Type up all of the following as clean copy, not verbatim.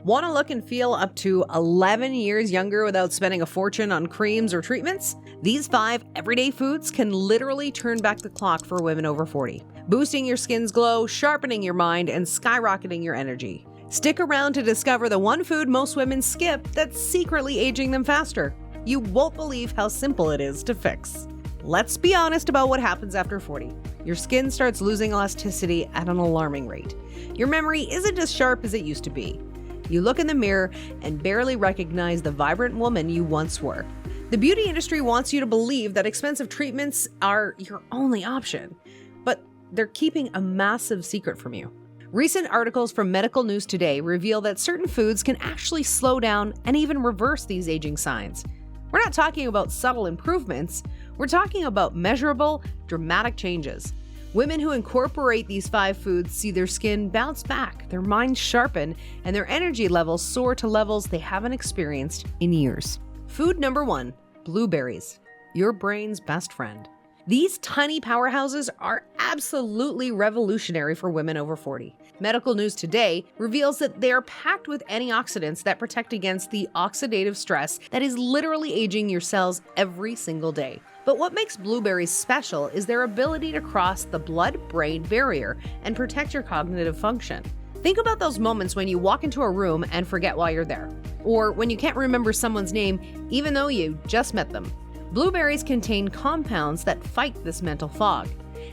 Want to look and feel up to 11 years younger without spending a fortune on creams or treatments? These 5 everyday foods can literally turn back the clock for women over 40, boosting your skin's glow, sharpening your mind, and skyrocketing your energy. Stick around to discover the one food most women skip that's secretly aging them faster. You won't believe how simple it is to fix. Let's be honest about what happens after 40. Your skin starts losing elasticity at an alarming rate. Your memory isn't as sharp as it used to be. You look in the mirror and barely recognize the vibrant woman you once were. The beauty industry wants you to believe that expensive treatments are your only option, but they're keeping a massive secret from you. Recent articles from Medical News Today reveal that certain foods can actually slow down and even reverse these aging signs. We're not talking about subtle improvements, we're talking about measurable, dramatic changes. Women who incorporate these 5 foods see their skin bounce back, their minds sharpen, and their energy levels soar to levels they haven't experienced in years. Food number 1, blueberries, your brain's best friend. These tiny powerhouses are absolutely revolutionary for women over 40. Medical News Today reveals that they are packed with antioxidants that protect against the oxidative stress that is literally aging your cells every single day. But what makes blueberries special is their ability to cross the blood-brain barrier and protect your cognitive function. Think about those moments when you walk into a room and forget why you're there, or when you can't remember someone's name even though you just met them. Blueberries contain compounds that fight this mental fog.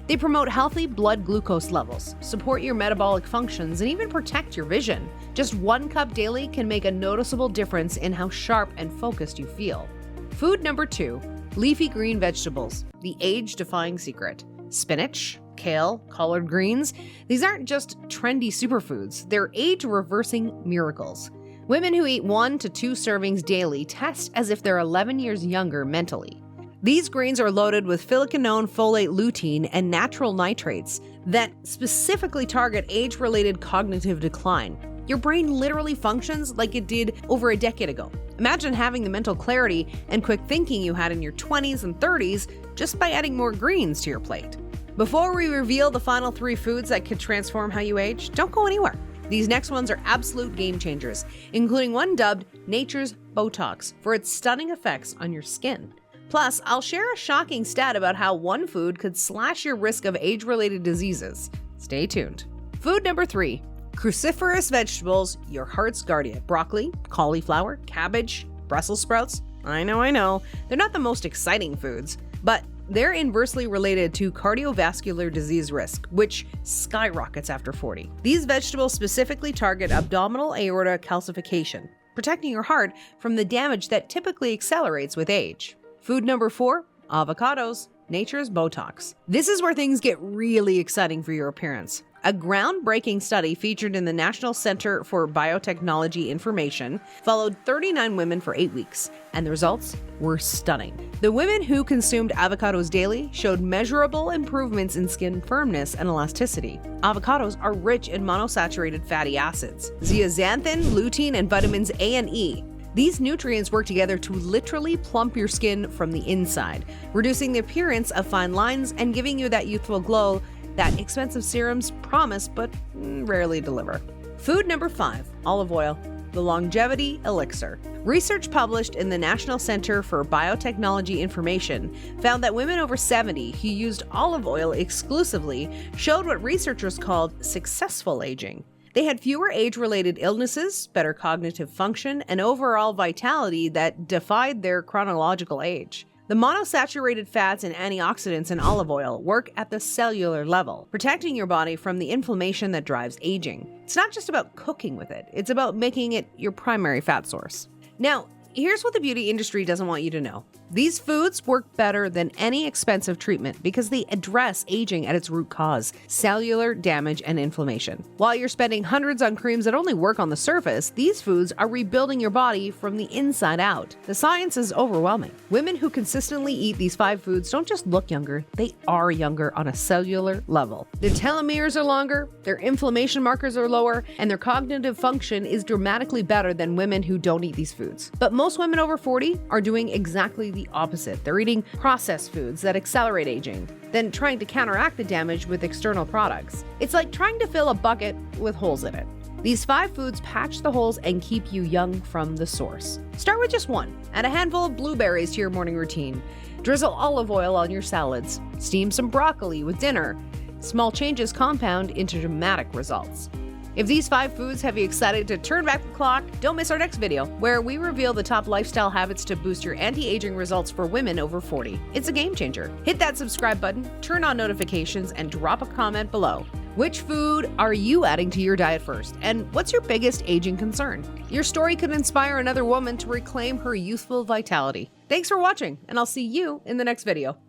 They promote healthy blood glucose levels, support your metabolic functions, and even protect your vision. Just 1 cup daily can make a noticeable difference in how sharp and focused you feel. Food number 2, leafy green vegetables, the age-defying secret. Spinach, kale, collard greens, these aren't just trendy superfoods, they're age-reversing miracles. Women who eat 1 to 2 servings daily test as if they're 11 years younger mentally. These greens are loaded with phyliconone, folate, lutein, and natural nitrates that specifically target age-related cognitive decline. Your brain literally functions like it did over a decade ago. Imagine having the mental clarity and quick thinking you had in your 20s and 30s just by adding more greens to your plate. Before we reveal the final 3 foods that could transform how you age, don't go anywhere. These next ones are absolute game changers, including one dubbed Nature's Botox for its stunning effects on your skin. Plus, I'll share a shocking stat about how one food could slash your risk of age-related diseases. Stay tuned. Food number 3, cruciferous vegetables, your heart's guardian. Broccoli, cauliflower, cabbage, Brussels sprouts. I know, they're not the most exciting foods, but they're inversely related to cardiovascular disease risk, which skyrockets after 40. These vegetables specifically target abdominal aorta calcification, protecting your heart from the damage that typically accelerates with age. Food number 4, avocados, nature's Botox. This is where things get really exciting for your appearance. A groundbreaking study featured in the National Center for Biotechnology Information followed 39 women for 8 weeks, and the results were stunning. The women who consumed avocados daily showed measurable improvements in skin firmness and elasticity. Avocados are rich in monosaturated fatty acids, zeaxanthin, lutein, and vitamins A and E. These nutrients work together to literally plump your skin from the inside, reducing the appearance of fine lines and giving you that youthful glow that expensive serums promise but rarely deliver. Food number 5, olive oil, the longevity elixir. Research published in the National Center for Biotechnology Information found that women over 70 who used olive oil exclusively showed what researchers called successful aging. They had fewer age-related illnesses, better cognitive function, and overall vitality that defied their chronological age. The monosaturated fats and antioxidants in olive oil work at the cellular level, protecting your body from the inflammation that drives aging. It's not just about cooking with it, it's about making it your primary fat source. Now, here's what the beauty industry doesn't want you to know. These foods work better than any expensive treatment because they address aging at its root cause, cellular damage and inflammation. While you're spending hundreds on creams that only work on the surface, these foods are rebuilding your body from the inside out. The science is overwhelming. Women who consistently eat these 5 foods don't just look younger, they are younger on a cellular level. Their telomeres are longer, their inflammation markers are lower, and their cognitive function is dramatically better than women who don't eat these foods. But most women over 40 are doing exactly the opposite. They're eating processed foods that accelerate aging, then trying to counteract the damage with external products. It's like trying to fill a bucket with holes in it. These 5 foods patch the holes and keep you young from the source. Start with just 1. Add a handful of blueberries to your morning routine. Drizzle olive oil on your salads. Steam some broccoli with dinner. Small changes compound into dramatic results. If these 5 foods have you excited to turn back the clock, don't miss our next video, where we reveal the top lifestyle habits to boost your anti-aging results for women over 40. It's a game changer. Hit that subscribe button, turn on notifications, and drop a comment below. Which food are you adding to your diet first? And what's your biggest aging concern? Your story could inspire another woman to reclaim her youthful vitality. Thanks for watching, and I'll see you in the next video.